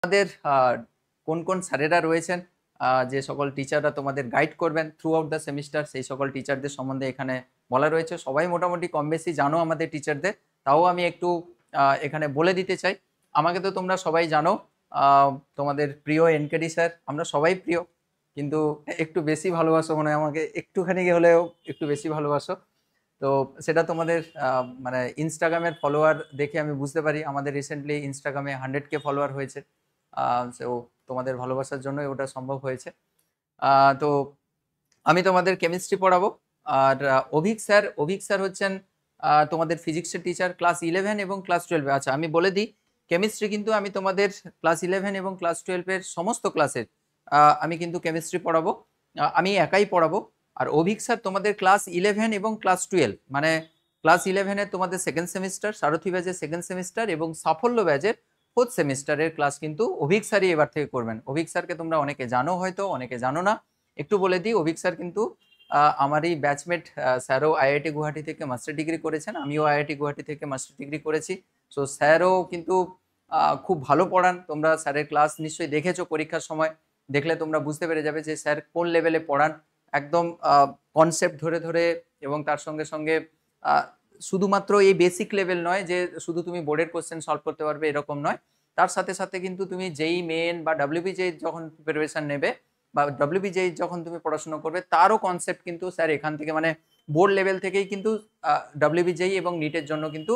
আমাদের কোন কোন স্যারেরা রয়েছেন, যে সকল টিচাররা তোমাদের গাইড করবেন থ্রু আউট দ্য সেমিস্টার, সেই সকল টিচারদের সম্বন্ধে এখানে বলা রয়েছে। সবাই মোটামুটি কম বেশি জানো আমাদের টিচারদের, তাও আমি একটু এখানে বলে দিতে চাই। আমাকে তো তোমরা সবাই জানো, তোমাদের প্রিয় এনকেডি স্যার, আমরা সবাই প্রিয়, কিন্তু একটু বেশি ভালোবাসো মনে হয় আমাকে, একটুখানি হলেও একটু বেশি ভালোবাসো। তো সেটা তোমাদের মানে ইনস্টাগ্রামের ফলোয়ার দেখে আমি বুঝতে পারি। আমাদের রিসেন্টলি ইনস্টাগ্রামে 100K ফলোয়ার হয়েছে, তো তোমাদের ভালোবাসার জন্যই ওটা সম্ভব হয়েছে। তো আমি তোমাদের কেমিস্ট্রি পড়াবো। আর অভিক স্যার হচ্ছেন তোমাদের ফিজিক্সের টিচার ক্লাস 11 এবং ক্লাস 12। আচ্ছা, আমি বলে দিই, কেমিস্ট্রি কিন্তু আমি তোমাদের ক্লাস 11 এবং ক্লাস 12-এর সমস্ত ক্লাসের আমি কিন্তু কেমিস্ট্রি পড়াবো, আমি একাই পড়াবো। আর অভিক স্যার তোমাদের ক্লাস 11 এবং ক্লাস 12, মানে ক্লাস 11-এর তোমাদের সেকেন্ড সেমিস্টার, সারথি ব্যাচের সেকেন্ড সেমিস্টার এবং সাফল্য ব্যাচের ফোর্থ সেমিস্টারের ক্লাস কিন্তু অভিক স্যারই এবার থেকে করবেন। অভিক স্যারকে তোমরা অনেকে জানো, হয়তো অনেকে জানো না। একটু বলে দিই, অভিক স্যার কিন্তু আমারই ব্যাচমেট। স্যারও আইআইটি গুয়াহাটি থেকে মাস্টার ডিগ্রি করেছেন, আমিও আইআইটি গুয়াহাটি থেকে মাস্টার ডিগ্রি করেছি। সো স্যারও কিন্তু খুব ভালো পড়ান। তোমরা স্যারের ক্লাস নিশ্চয়ই দেখেছো পরীক্ষার সময়, দেখলে তোমরা বুঝতে পেরে যাবে যে স্যার কোন লেভেলে পড়ান। একদম কনসেপ্ট ধরে ধরে, এবং তার সঙ্গে সঙ্গে শুধুমাত্র এই বেসিক লেভেল নয় যে শুধু তুমি বোর্ডের কোশ্চেন সলভ করতে পারবে, এরকম নয়। তার সাথে সাথে কিন্তু তুমি যেই মেন বা ডাব্লিউবিজেই যখন প্রিপারেশন নেবে বা ডাব্লিউবিজেই যখন তুমি পড়াশোনা করবে, তারও কনসেপ্ট কিন্তু স্যার এখান থেকে, মানে বোর্ড লেভেল থেকেই কিন্তু ডাব্লিউবিজেই এবং নিটের জন্য কিন্তু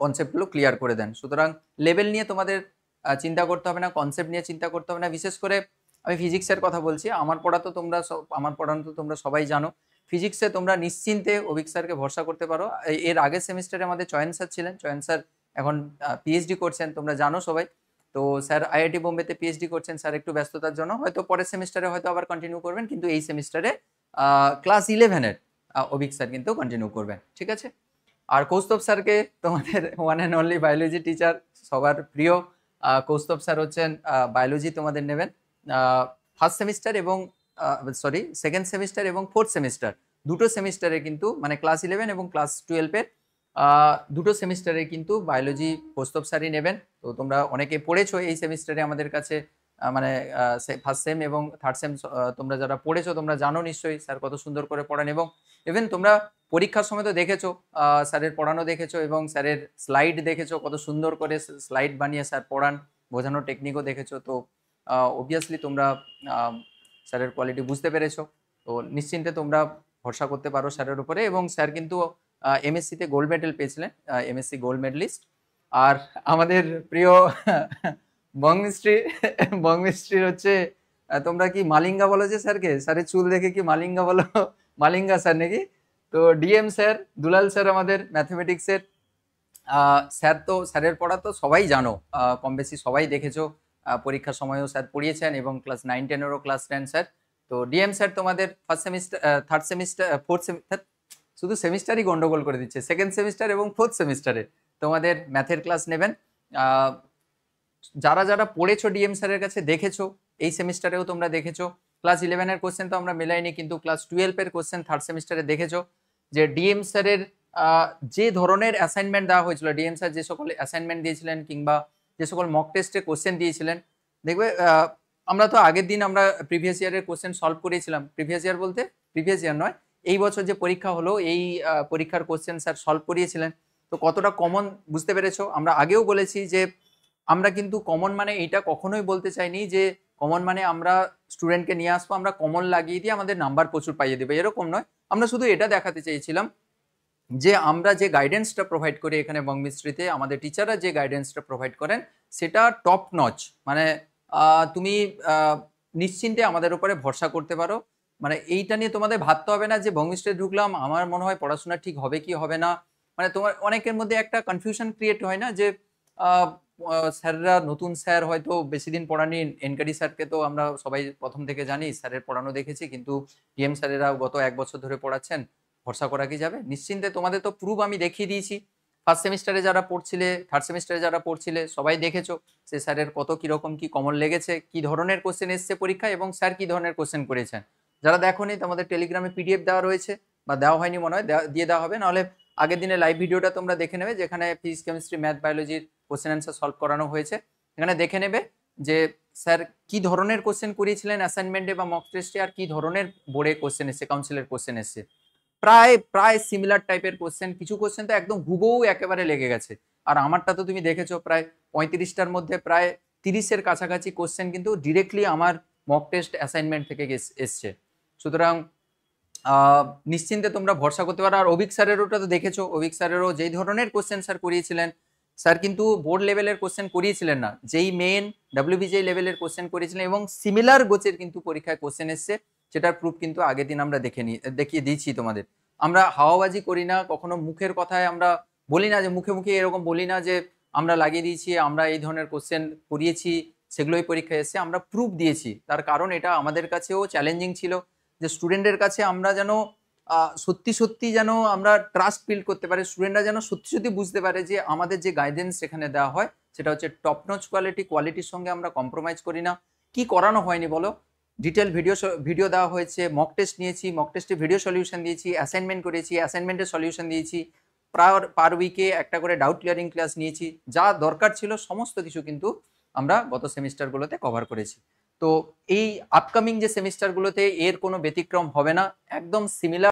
কনসেপ্টগুলো ক্লিয়ার করে দেন। সুতরাং লেভেল নিয়ে তোমাদের চিন্তা করতে হবে না, কনসেপ্ট নিয়ে চিন্তা করতে হবে না। বিশেষ করে আমি ফিজিক্সের কথা বলছি, আমার পড়ানো তো তোমরা সবাই জানো। ফিজিক্সে তোমরা নিশ্চিন্তে অভিক স্যারকে ভরসা করতে পারো। এর আগের সেমিস্টারে আমাদের চয়ন স্যার ছিলেন, চয়ন স্যার এখন পিএইচডি করছেন, তোমরা জানো সবাই। তো স্যার আইআইটি বোম্বেতে পিএইচডি করছেন, স্যার একটু ব্যস্ততার জন্য হয়তো পরের সেমিস্টারে হয়তো আবার কন্টিনিউ করবেন, কিন্তু এই সেমিস্টারে ক্লাস 11-এর অভিক স্যার কিন্তু কন্টিনিউ করবেন, ঠিক আছে। আর কৌস্তব স্যারকে তোমাদের one and only biology teacher, সবার প্রিয় কৌস্তব স্যার হচ্ছেন বায়োলজি তোমাদের নেবেন ফার্স্ট সেমিস্টার এবং সেকেন্ড সেমিস্টার এবং ফোর্থ সেমিস্টার, দুটো সেমিস্টারে কিন্তু, মানে ক্লাস 11 এবং ক্লাস 12-এর দুটো সেমিস্টারে কিন্তু বায়োলজি কৌস্তব স্যারই নেবেন। তো তোমরা অনেকে পড়েছো এই সেমিস্টারে আমাদের কাছে, মানে ফার্স্ট সেম এবং থার্ড সেম, তোমরা যারা পড়েছো তোমরা জানো নিশ্চয়ই স্যার কত সুন্দর করে পড়ান। এবং ইভেন তোমরা পরীক্ষার সময় তো দেখেছো, স্যারের পড়ানো দেখেছো এবং স্যারের স্লাইড দেখেছো, কত সুন্দর করে স্লাইড বানিয়ে স্যার পড়ান, বোঝানোর টেকনিকও দেখেছো। তো অবভিয়াসলি তোমরা স্যারের কোয়ালিটি বুঝতে পেরেছো। তো নিশ্চিন্তে তোমরা ভরসা করতে পারো স্যারের উপরে। এবং স্যার কিন্তু এমএসসিতে গোল্ড মেডেল পেয়েছিলেন, এমএসসি গোল্ড মেডেলিস্ট। আর আমাদের প্রিয় বংমিস্ট্রি, বংমিস্ট্রির হচ্ছে তোমরা কি মালিঙ্গা বলো যে স্যারকে, স্যারের চুল দেখে কি মালিঙ্গা বলো? মালিঙ্গা স্যার নাকি? তো ডিএম স্যার, দুলাল স্যার আমাদের ম্যাথমেটিক্সের স্যার। তো স্যারের পড়া তো সবাই জানো, কম বেশি সবাই দেখেছো, পরীক্ষার সময়ও স্যার পড়িয়েছেন এবং ক্লাস 9-10-এরও ক্লাস নেন স্যার। তো ডিএম স্যার তোমাদের first semester, third semester, fourth semester, শুধু সেমিস্টারই গন্ডগোল করে দিচ্ছে, সেকেন্ড সেমিস্টার এবং ফোর্থ সেমিস্টারে তোমাদের ম্যাথের ক্লাস নেবেন। যারা যারা পড়েছো ডিএম স্যারের কাছে দেখেছো, এই সেমিস্টারেও তোমরা দেখেছো। ক্লাস 11-এর কোশ্চেন তো আমরা মেলাইনি, কিন্তু ক্লাস 12-এর কোশ্চেন থার্ড সেমিস্টারে দেখেছো যে ডিএম স্যারের যে ধরনের অ্যাসাইনমেন্ট দেওয়া হয়েছিল, ডিএম স্যার যে সকল অ্যাসাইনমেন্ট দিয়েছিলেন কিংবা যে সকল মক টেস্টে কোশ্চেন দিয়েছিলেন, দেখবে আমরা তো আগের দিন আমরা প্রিভিয়াস ইয়ারের কোশ্চেন সলভ করিয়েছিলাম। প্রিভিয়াস ইয়ার বলতে প্রিভিয়াস ইয়ার নয়, এই বছর যে পরীক্ষা হলো এই পরীক্ষার কোশ্চেন স্যার সলভ করিয়েছিলেন। তো কতটা কমন বুঝতে পেরেছো। আমরা আগেও বলেছি যে আমরা কিন্তু কমন মানে এইটা কখনোই বলতে চাইনি যে কমন মানে আমরা স্টুডেন্টকে নিয়ে আসবো, আমরা কমন লাগিয়ে দিয়ে আমাদের নাম্বার প্রচুর পাইয়ে দেবো, এরকম নয়। আমরা শুধু এটা দেখাতে চেয়েছিলাম যে আমরা যে গাইডেন্সটা প্রোভাইড করি এখানে বংমিস্ট্রিতে, আমাদের টিচাররা যে গাইডেন্সটা প্রোভাইড করেন সেটা টপ নচ। মানে তুমি নিশ্চিন্তে আমাদের উপরে ভরসা করতে পারো। মানে এইটা নিয়ে তোমাদের ভাবতে হবে না যে বংমিস্ট্রিতে ঢুকলাম, আমার মনে হয় পড়াশোনা ঠিক হবে কি হবে না। মানে তোমার অনেকের মধ্যে একটা কনফিউশন ক্রিয়েট হয় না যে স্যাররা, নতুন স্যার হয়তো বেশি দিন পড়ানি। এনকারি স্যারকে তো আমরা সবাই প্রথম থেকে জানি, স্যারের পড়ানো দেখেছি, কিন্তু ডিএম স্যারেরা গত 1 বছর ধরে পড়াচ্ছেন, ভরসা করা কি যাবে? নিশ্চিন্তে তোমাদের তো প্রুফ আমি দেখিয়ে দিয়েছি। ফার্স্ট সেমিস্টারে যারা পড়ছিলে, থার্ড সেমিস্টারে যারা পড়ছিলে, সবাই দেখেছো যে স্যারের কত কিরকম কি কমন লেগেছে, কি ধরনের কোশ্চেন এসছে পরীক্ষায় এবং স্যার কি ধরনের কোশ্চেন করেছেন। যারা দেখোনি, তোমাদের টেলিগ্রামে পিডিএফ দেওয়া রয়েছে, বা দেওয়া হয়নি মনে হয়, দিয়ে দেওয়া হবে, নাহলে আগের দিনে লাইভ ভিডিওটা তোমরা দেখে নেবে, যেখানে ফিজিক্স, কেমিস্ট্রি, ম্যাথ, বায়োলজির কোশ্চেন অ্যান্সার সলভ করানো হয়েছে, এখানে দেখে নেবে। যে স্যার কি ধরনের কোশ্চেন করিয়েছিলেন অ্যাসাইনমেন্টে বা মক টেস্টে, আর কি ধরনের বোর্ডে কোশ্চেন এসছে, কাউন্সিলের কোশ্চেন এসছে। প্রায় প্রায় সিমিলার টাইপের কোশ্চেন, কিছু কোশ্চেন তো একদম হুবহু একেবারে লেগে গেছে। আর আমারটা তো তুমি দেখেছো, প্রায় 35টার মধ্যে প্রায় 30-এর কাছাকাছি কোশ্চেন কিন্তু ডিরেক্টলি আমার মক টেস্ট অ্যাসাইনমেন্ট থেকে এসছে। সুতরাং নিশ্চিন্তে তোমরা ভরসা করতে পারো। আর অভিক স্যারেরওটা তো দেখেছো, অভিক স্যারেরও যেই ধরনের কোশ্চেন স্যার করিয়েছিলেন, স্যার কিন্তু বোর্ড লেভেলের কোশ্চেন করিয়েছিলেন না, যেই মেন ডাব্লিউবিজেই লেভেলের কোশ্চেন করিয়েছিলেন, এবং সিমিলার গোচের কিন্তু পরীক্ষায় কোশ্চেন এসছে, সেটার প্রুফ কিন্তু আগের দিন আমরা দেখিয়ে দিয়েছি তোমাদের। আমরা হাওয়াবাজি করি না, কখনো মুখের কথায় আমরা বলি না যে মুখে মুখে এরকম বলি না যে আমরা লাগিয়ে দিয়েছি, আমরা এই ধরনের কোশ্চেন করিয়েছি, সেগুলোই পরীক্ষায় এসছে। আমরা প্রুফ দিয়েছি, তার কারণ এটা আমাদের কাছেও চ্যালেঞ্জিং ছিল যে স্টুডেন্টের কাছে আমরা যেন সত্যি সত্যি যেন আমরা ট্রাস্ট বিল্ড করতে পারি, স্টুডেন্টরা যেন সত্যি সত্যি বুঝতে পারে যে আমাদের যে গাইডেন্স এখানে দেওয়া হয় সেটা হচ্ছে টপ নচ কোয়ালিটির সঙ্গে আমরা কম্প্রোমাইজ করি না। কি করানো হয়নি বলো? ডিটেল ভিডিও দেওয়া হয়েছে, মক টেস্ট নিয়েছি, মক টেস্টে ভিডিও সলিউশন দিয়েছি, অ্যাসাইনমেন্ট করেছি, অ্যাসাইনমেন্টের সলিউশন দিয়েছি, পার উইকে একটা করে ডাউট ক্লিয়ারিং ক্লাস নিয়েছি, যা দরকার ছিল সমস্ত কিছু কিন্তু আমরা গত সেমিস্টারগুলোতে কভার করেছি। তো এই আপকামিং যে সেমিস্টারগুলোতে এর কোনো ব্যতিক্রম হবে না, একদম সিমিলার